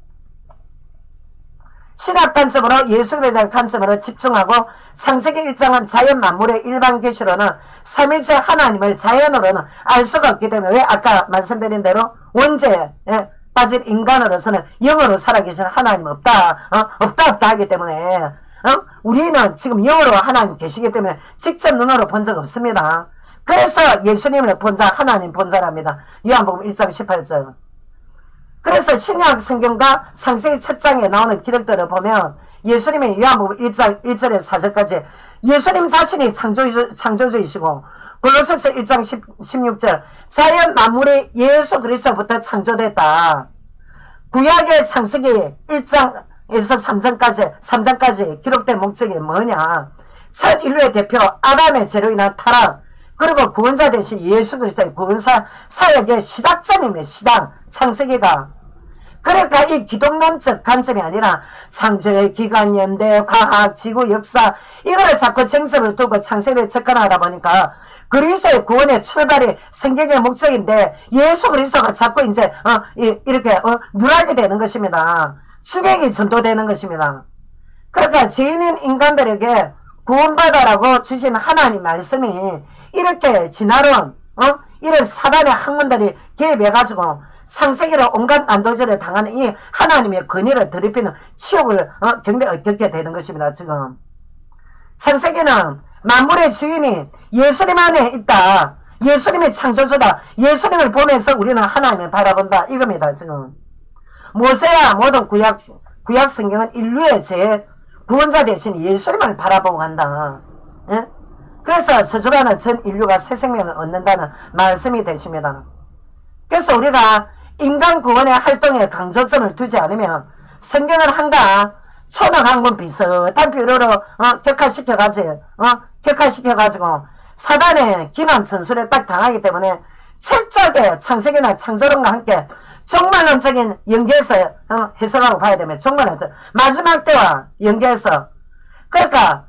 신약 관점으로 예수에 대한 관점으로 집중하고 창세기 1장은 자연 만물의 일반 계시로는 삼일체 하나님을 자연으로는 알 수가 없기 때문에 왜 아까 말씀드린 대로 원죄에 빠진 인간으로서는 영으로 살아계신 하나님 없다 없다 하기 때문에 우리는 지금 영으로 하나님 계시기 때문에 직접 눈으로 본 적 없습니다. 그래서 예수님을 본 자 하나님 본 자랍니다. 요한복음 1장 18절. 그래서 신약 성경과 창세기 첫 장에 나오는 기록들을 보면 예수님의 요한복음 1장 1절에서 4절까지 예수님 자신이 창조주이시고 골로새서 1장 16절 자연 만물이 예수 그리스도부터 창조됐다. 구약의 창세기 1장에서 3장까지 기록된 목적이 뭐냐. 첫 인류의 대표 아담의 죄로 인한 타락 그리고 구원자 되신 예수 그리스도의 구원사 사역의 시작점입니다. 시작 창세기가. 그러니까 이 기독론적 관점이 아니라 창조의 기간, 연대, 과학, 지구, 역사 이거를 자꾸 정점을 두고 창세기를 접근하다 보니까 그리스도의 구원의 출발이 성경의 목적인데 예수 그리스도가 자꾸 이제 이렇게 누락이 되는 것입니다. 추격이 전도되는 것입니다. 그러니까 죄인인 인간들에게 구원받아라고 주신 하나님 말씀이 이렇게 진화론 이런 사단의 학문들이 개입해가지고 창세기로 온갖 난도질을 당하는 이 하나님의 권위를 더럽히는 치욕을 겪게 되는 것입니다. 지금 창세기는 만물의 주인이 예수님 안에 있다. 예수님이 창조주다. 예수님을 보면서 우리는 하나님을 바라본다. 이겁니다. 지금 모세와 모든 구약 성경은 인류의 죄 구원자 대신 예수님을 바라보고 간다. 예? 그래서 저주라는 전 인류가 새 생명을 얻는다는 말씀이 되십니다. 그래서 우리가 인간 구원의 활동에 강조점을 두지 않으면 성경을 한가 초능학문 비슷한 비유로 격화시켜가지고 사단의 기만 전술에 딱 당하기 때문에 철저하게 창세기나 창조론과 함께 종말론적인 연계해서 해석하고 봐야 되면 종말론적 마지막 때와 연계해서 그러니까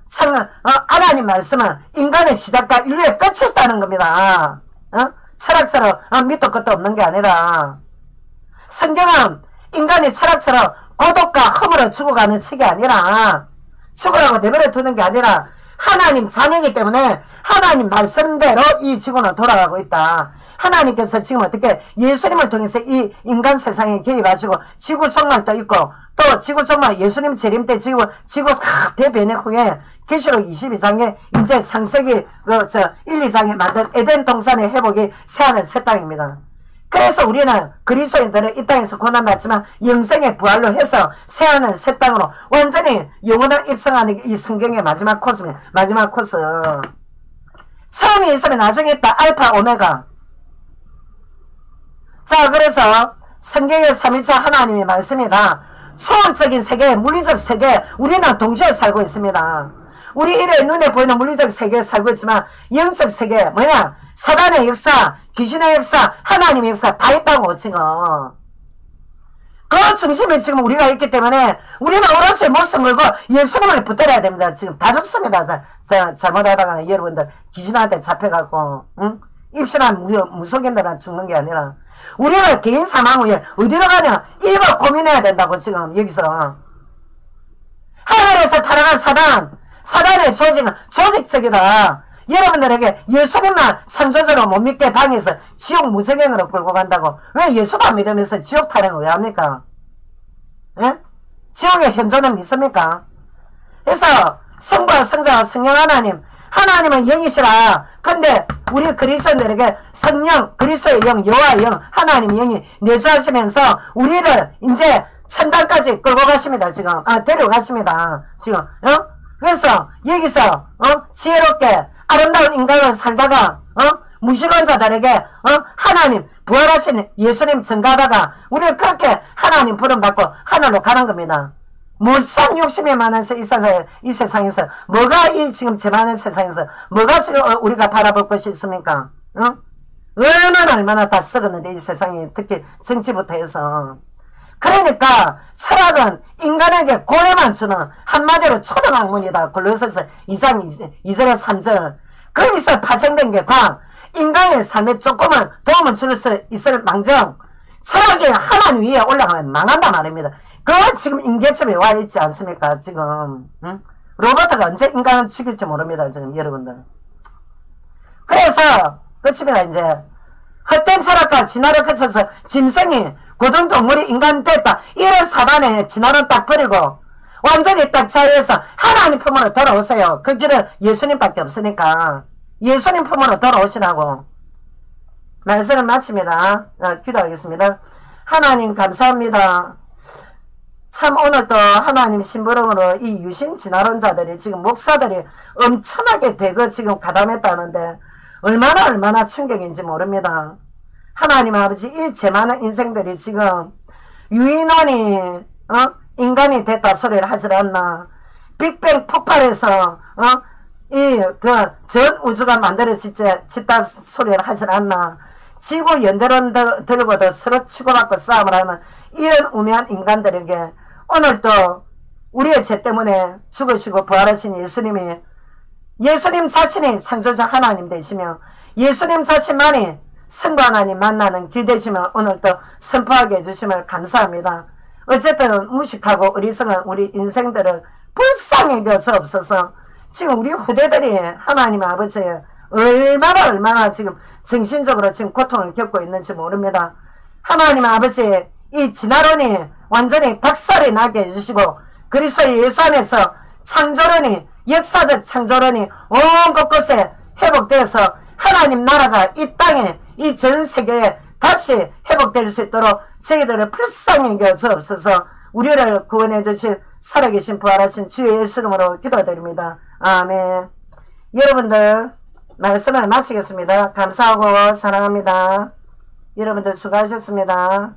하나님 말씀은 인간의 시작과 인류의 끝이었다는 겁니다. 철학처럼 밑도 끝도 없는 게 아니라 성경은 인간이 철학처럼 고독과 허물을 죽어가는 책이 아니라 죽으라고 내버려 두는 게 아니라 하나님 자녀이기 때문에 하나님 말씀대로 이 지구는 돌아가고 있다. 하나님께서 지금 어떻게 예수님을 통해서 이 인간 세상에 개입하시고 지구 종말도 있고 또 지구 종말 예수님 재림 때 지구 대변의 후에 계시록 22장에 이제 창세기 1, 2장에 만든 에덴 동산의 회복이 새하늘 새 땅입니다. 그래서 우리는 그리스도인들은 이 땅에서 고난받지만 영생의 부활로 해서 새하늘 새 땅으로 완전히 영원한 입성하는 이 성경의 마지막 코스입니다. 마지막 코스. 처음이 있으면 나중에 있다. 알파 오메가. 자, 그래서 성경의 삼위일체 하나님의 말씀이다. 초월적인 세계, 물리적 세계, 우리는 동시에 살고 있습니다. 우리 이래 눈에 보이는 물리적 세계에 살고 있지만 영적 세계 뭐냐? 사단의 역사, 귀신의 역사, 하나님의 역사 다 있다고 지금. 그 중심에 지금 우리가 있기 때문에 우리는 오롯이 목숨 걸고 예수님을 붙들어야 됩니다. 지금 다 죽습니다. 잘못하다가는 여러분들 귀신한테 잡혀갖고 응? 입신한 무속인들은 죽는 게 아니라 우리가 개인 사망 후에 어디로 가냐? 이거 고민해야 된다고 지금 여기서. 하늘에서 타락한 사단의 조직은 조직적이다. 여러분들에게 예수님만 창조자로 못 믿게 당해서 지옥 무저갱으로 끌고 간다고. 왜 예수도 안 믿으면서 지옥 타령을 왜 합니까? 예? 지옥의 현존은 믿습니까? 그래서 성부와 성자와 성령 하나님은 영이시라. 근데 우리 그리스도인들에게 성령, 그리스도의 영, 여호와의 영, 하나님의 영이 내주하시면서 우리를 이제 천당까지 끌고 가십니다. 지금 데려가십니다. 지금 그래서 여기서 지혜롭게 아름다운 인간을 살다가 무신론자들에게 하나님 부활하신 예수님 증가하다가 우리를 그렇게 하나님 부름받고 하늘로 가는 겁니다. 무슨 욕심이 많아서 이 세상에서 뭐가 이 지금 제 많은 세상에서 뭐가 지금 우리가 바라볼 것이 있습니까? 얼마나 다 썩었는데 이 세상이 특히 정치부터 해서. 그러니까 철학은 인간에게 고뇌만 주는 한마디로 초등학문이다. 골로새서 2장 2절에 3절. 거기서 파생된 게 과 인간의 삶에 조금은 도움을 줄 수 있을 망정 철학이 하나님 위에 올라가면 망한단 말입니다. 그거 지금 인계점에 와 있지 않습니까? 지금 로버트가 언제 인간을 죽일지 모릅니다. 지금 여러분들. 그래서 끝입니다. 이제 헛된 철학과 진화를 거쳐서 짐승이 고등동물이 인간 됐다. 이런 사단의 진화는 딱 버리고 완전히 딱 자리에서 하나님 품으로 돌아오세요. 그 길은 예수님밖에 없으니까 예수님 품으로 돌아오시라고. 말씀을 마칩니다. 기도하겠습니다. 하나님 감사합니다. 참 오늘도 하나님 심부름으로 이 유신 진화론자들이 지금 목사들이 엄청나게 대거 지금 가담했다는데 얼마나 충격인지 모릅니다. 하나님 아버지 이 제 많은 인생들이 지금 유인원이 인간이 됐다 소리를 하질 않나. 빅뱅 폭발해서 전 우주가 만들어졌다 소리를 하질 않나. 지구 연대론 들고도 서로 치고받고 싸움을 하는 이런 우매한 인간들에게 오늘도 우리의 죄 때문에 죽으시고 부활하신 예수님이 예수님 자신이 창조자 하나님 되시며 예수님 자신만이 성부 하나님 만나는 길 되시면 오늘도 선포하게 해주심을 감사합니다. 어쨌든 무식하고 어리석은 우리 인생들을 불쌍히 여겨주옵소서. 지금 우리 후대들이 하나님 아버지의 얼마나 지금 정신적으로 지금 고통을 겪고 있는지 모릅니다. 하나님 아버지 이 진화론이 완전히 박살이 나게 해주시고 그리스도 예수 안에서 창조론이 역사적 창조론이 온 곳곳에 회복되어서 하나님 나라가 이 땅에 이 전 세계에 다시 회복될 수 있도록 저희들을 불쌍히 여겨 주옵소서. 우리를 구원해 주신 살아계신 부활하신 주의 예수 이름으로 기도드립니다. 아멘. 여러분들 말씀을 마치겠습니다. 감사하고 사랑합니다. 여러분들 수고하셨습니다.